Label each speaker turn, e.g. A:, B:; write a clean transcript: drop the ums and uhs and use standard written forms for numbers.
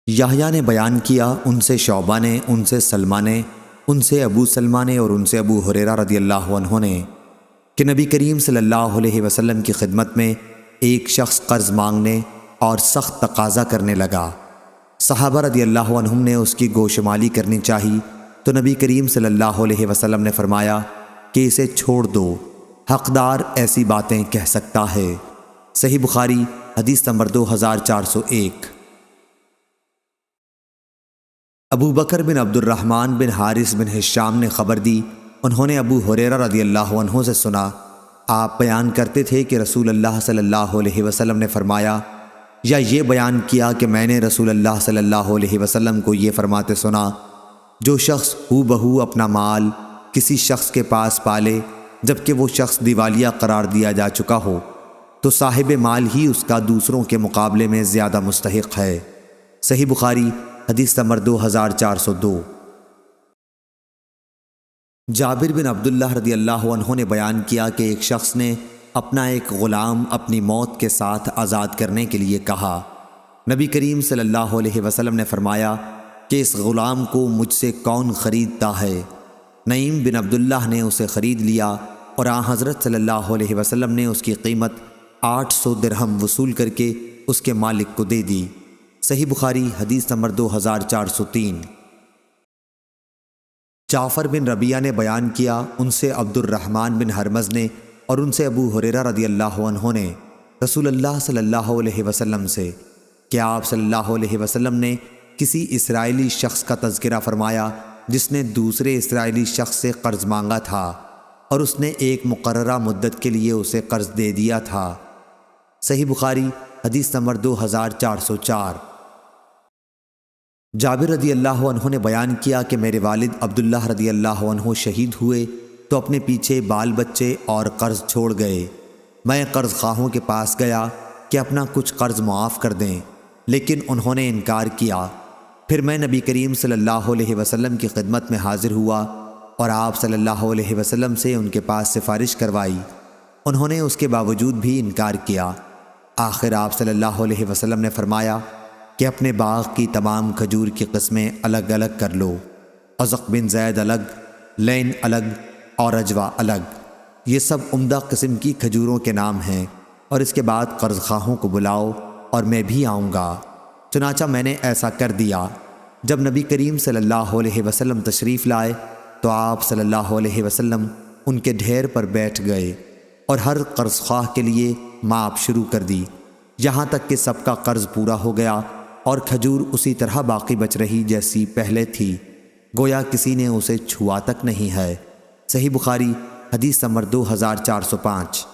A: یحییٰ نے بیان کیا، ان سے شعبہ نے، ان سے سلمہ نے، ان سے ابو سلمہ نے اور ان سے ابو ہریرہ رضی اللہ عنہ نے کہ نبی کریم صلی اللہ علیہ وسلم کی خدمت میں ایک شخص قرض مانگنے اور سخت تقاضا کرنے لگا۔ صحابہ رضی اللہ عنہم نے اس کی گوشمالی کرنی چاہی تو نبی کریم صلی اللہ علیہ وسلم نے فرمایا کہ اسے چھوڑ دو، حقدار ایسی باتیں کہہ سکتا ہے۔ صحیح بخاری حدیث نمبر 2401۔ ابو بکر بن عبد الرحمن بن حارث بن ہشام نے خبر دی، انہوں نے ابو ہریرہ رضی اللہ عنہ سے سنا، آپ بیان کرتے تھے کہ رسول اللہ صلی اللہ علیہ وسلم نے فرمایا، یا یہ بیان کیا کہ میں نے رسول اللہ صلی اللہ علیہ وسلم کو یہ فرماتے سنا، جو شخص ہو بہو اپنا مال کسی شخص کے پاس پالے جبکہ وہ شخص دیوالیہ قرار دیا جا چکا ہو تو صاحب مال ہی اس کا دوسروں کے مقابلے میں زیادہ مستحق ہے۔ صحیح بخاری حدیث نمبر 2402۔ جابر بن عبداللہ رضی اللہ عنہ نے بیان کیا کہ ایک شخص نے اپنا ایک غلام اپنی موت کے ساتھ آزاد کرنے کے لیے کہا۔ نبی کریم صلی اللہ علیہ وسلم نے فرمایا کہ اس غلام کو مجھ سے کون خریدتا ہے؟ نعیم بن عبداللہ نے اسے خرید لیا اور آن حضرت صلی اللہ علیہ وسلم نے اس کی قیمت 800 درہم وصول کر کے اس کے مالک کو دے دی۔ صحیح بخاری حدیث نمبر 2403۔ جعفر بن ربیعہ نے بیان کیا، ان سے عبد الرحمن بن حرمز نے اور ان سے ابو ہریرہ رضی اللہ عنہ نے رسول اللہ صلی اللہ علیہ وسلم سے کہ آپ صلی اللہ علیہ وسلم نے کسی اسرائیلی شخص کا تذکرہ فرمایا جس نے دوسرے اسرائیلی شخص سے قرض مانگا تھا اور اس نے ایک مقررہ مدت کے لیے اسے قرض دے دیا تھا۔ صحیح بخاری حدیث نمبر 2404۔ جابر رضی اللہ عنہ نے بیان کیا کہ میرے والد عبداللہ رضی اللہ عنہ شہید ہوئے تو اپنے پیچھے بال بچے اور قرض چھوڑ گئے۔ میں قرض خواہوں کے پاس گیا کہ اپنا کچھ قرض معاف کر دیں، لیکن انہوں نے انکار کیا۔ پھر میں نبی کریم صلی اللہ علیہ وسلم کی خدمت میں حاضر ہوا اور آپ صلی اللہ علیہ وسلم سے ان کے پاس سفارش کروائی۔ انہوں نے اس کے باوجود بھی انکار کیا۔ آخر آپ صلی اللہ علیہ وسلم نے فرمایا کہ اپنے باغ کی تمام کھجور کی قسمیں الگ الگ کر لو، ازق بن زید الگ، لین الگ اور اجوا الگ، یہ سب عمدہ قسم کی کھجوروں کے نام ہیں، اور اس کے بعد قرض خواہوں کو بلاؤ اور میں بھی آؤں گا۔ چنانچہ میں نے ایسا کر دیا۔ جب نبی کریم صلی اللہ علیہ وسلم تشریف لائے تو آپ صلی اللہ علیہ وسلم ان کے ڈھیر پر بیٹھ گئے اور ہر قرض خواہ کے لیے ماپ شروع کر دی، یہاں تک کہ سب کا قرض پورا ہو گیا اور کھجور اسی طرح باقی بچ رہی جیسی پہلے تھی، گویا کسی نے اسے چھوا تک نہیں ہے۔ صحیح بخاری حدیث نمبر 2405۔